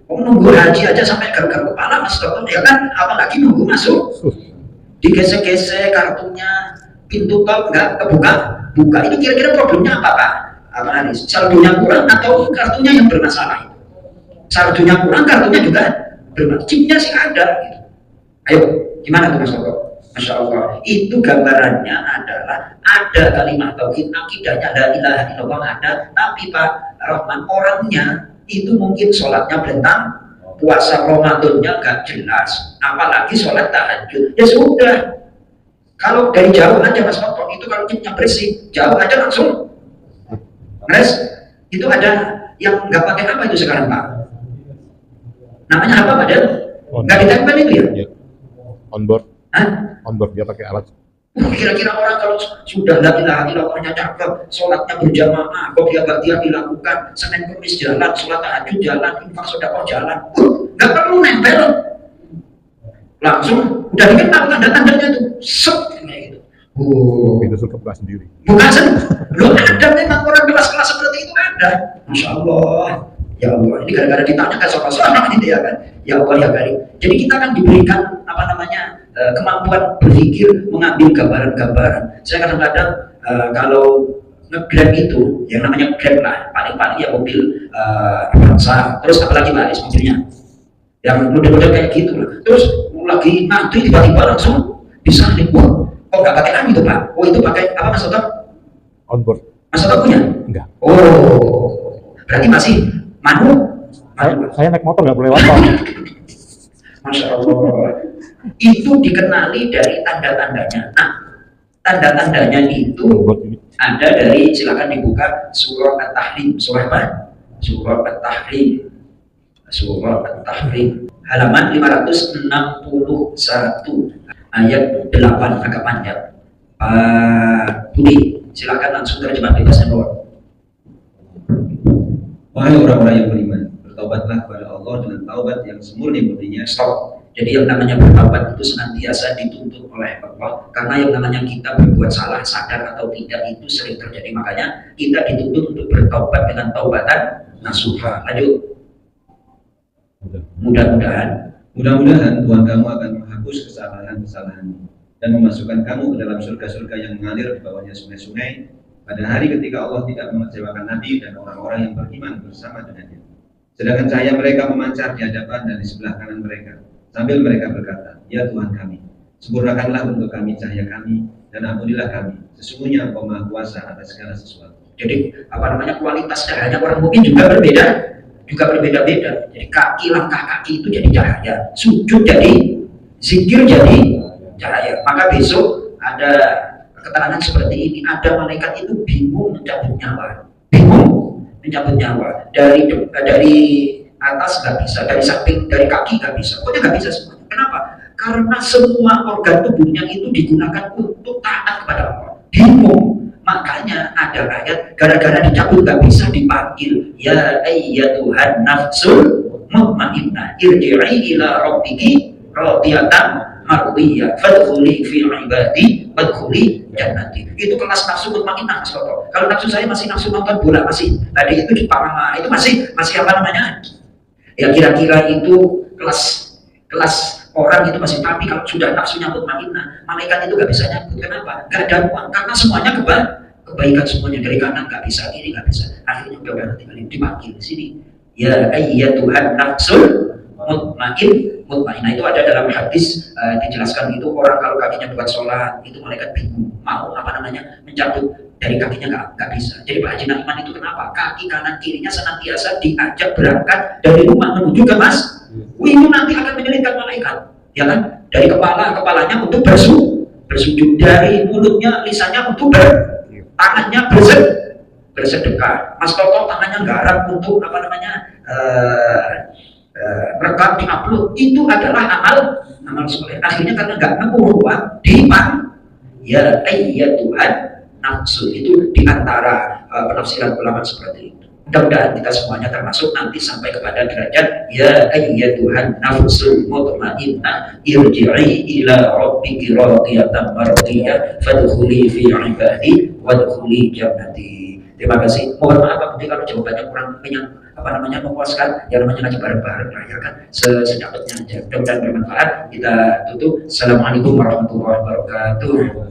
Nunggu haji aja sampai garuk-garuk kepala Mas Dokter, ya kan? Apalagi nunggu masuk. Digesek-gesek kartunya, pintu tol nggak kebuka, buka. Itu kira-kira problemnya apa Pak? Apa Haris? Saldonya kurang atau kartunya yang bermasalah? Saldonya kurang, kartunya juga bermasalah. Chipnya sih ada. Gitu. Ayo, gimana tuh Mas Dokter? Masya Allah, itu gambarannya adalah ada kalimat tauhid, akidahnya la ilaha illallah ada, tapi Pak Rahman orangnya itu mungkin sholatnya belentang, puasa Ramadannya gak jelas, apalagi sholat tahajud. Ya sudah, kalau dari jauh aja Mas Toto itu kalau chipnya bersih, jauh aja langsung res. Itu ada yang nggak pakai apa itu sekarang Pak? Namanya apa padahal? Nggak ditempel itu ya? Onboard. Hah? Onboard, dia pakai alat. Kira-kira orang kalau sudah la ilaha illallahnya cakep, sholatnya berjamaah, dia dilakukan, Senin Kamis jalan, sholat tahajud jalan, infak sedekah jalan, nggak perlu nempel, langsung udah dikenal tanda-tandanya tuh, kayak gitu. Itu suka buka sendiri. Bukan sendiri, lo ada memang orang kelas-kelas seperti itu ada, Masya Allah. Ya Allah, ini gara-gara ditanya kan soal-soal gitu ya kan. Ya Allah ya Karim. Jadi kita kan diberikan kemampuan berpikir, mengambil gambaran-gambaran. Saya kadang-kadang kalau nge-grab itu, yang namanya grab lah, paling-paling ya mobil Avanza, terus apalagi Baris mobilnya, yang model-model kayak gitu lah. Terus lagi ngantri tiba-tiba langsung bisa nih, kok nggak pakai AM itu Pak? Oh itu pakai apa Mas Toto? Onboard. Mas Toto punya? Enggak. Oh, berarti masih saya naik motor nggak boleh water. Masya Allah. Itu dikenali dari tanda-tandanya. Nah, tanda-tandanya itu ada dari, silakan dibuka surah At-Tahrim, surah apa? Surah At-Tahrim, surah At-Tahrim, halaman 561 ayat 8, agak panjang. Pak Budi, silakan langsung terjemah bebasnya Lord. Wahai orang-orang yang beriman, bertaubatlah kepada Allah dengan taubat yang semurni-murninya. Stop. Jadi yang namanya bertaubat itu senantiasa dituntut oleh Allah, karena yang namanya kita berbuat salah, sadar atau tidak, itu sering terjadi. Makanya kita dituntut untuk bertaubat dengan taubatan nasuha. Lanjut. Mudah-mudahan Tuhan kamu akan menghapus kesalahan-kesalahanmu dan memasukkan kamu ke dalam surga-surga yang mengalir di bawahnya sungai-sungai pada hari ketika Allah tidak mengecewakan Nabi dan orang-orang yang beriman bersama dengannya. Sedangkan cahaya mereka memancar di hadapan dan di sebelah kanan mereka, sambil mereka berkata, ya Tuhan kami, sempurnakanlah untuk kami cahaya kami, dan ampunilah kami, sesungguhnya Engkau Maha Kuasa atas segala sesuatu. Jadi kualitas cahaya orang mukmin juga berbeda-beda. Jadi langkah kaki itu jadi cahaya, sujud jadi zikir jadi cahaya. Maka besok ada keterangan seperti ini, ada malaikat itu bingung mencabut nyawa, dari atas nggak bisa, dari samping, dari kaki nggak bisa, pokoknya nggak bisa semuanya. Kenapa? Karena semua organ tubuhnya itu digunakan untuk taat kepada Allah. Bingung. Makanya ada ayat, gara-gara dicabut nggak bisa dipanggil, ya ayyatuhan nafsul mutmainnah irji'i ila rabbiki radiyatan mardiyah fadkhuli fi ibadi wadkhuli jannati. Itu kelas nafsu mutmainnah Mas Toto. Kalau nafsu saya masih nafsu nonton bola, masih tadi itu di Parama, itu masih apa namanya? Ya kira-kira itu kelas orang itu masih, tapi kalau sudah nafsunya mutmainnah, malaikat itu nggak bisa nyambut. Kenapa? Nggak ada uang, karena semuanya kebaikan semuanya, dari kanan nggak bisa, kiri nggak bisa, akhirnya udah tinggal dipanggil di sini, ya ayyatuhan nafsul mutmainnah. Itu ada dalam hadis, dijelaskan itu orang kalau kakinya buat sholat itu malaikat bingung mau mencabut dari kakinya, nggak bisa. Jadi Pak Haji Na'iman itu kenapa kaki kanan kirinya senantiasa diajak berangkat dari rumah menuju ke itu nanti akan menyulitkan malaikat, ya kan? Dari kepalanya untuk bersujud, dari mulutnya, lisannya untuk tangannya bersedekah. Mas Toto tangannya garap untuk rekam di upload, itu adalah amal soleh. Akhirnya karena nggak nemu ruang ya Tuhan nafsu, itu diantara penafsiran ulama seperti itu. Mudah-mudahan kita semuanya termasuk nanti sampai kepada derajat ya Tuhan nafsul mutmainnah irji'i ila rabbiki radiyatan mardiyah fadkhuli fi ibadi wadkhuli jannati. Terima kasih. Mohon maaf Pak Budi kalau jawabannya kurang apa namanya memuaskan, yang namanya ngaji bareng-bareng lah ya kan, sedapatnya aja. Mudah-mudahan bermanfaat. Kita tutup. Assalamualaikum warahmatullahi wabarakatuh.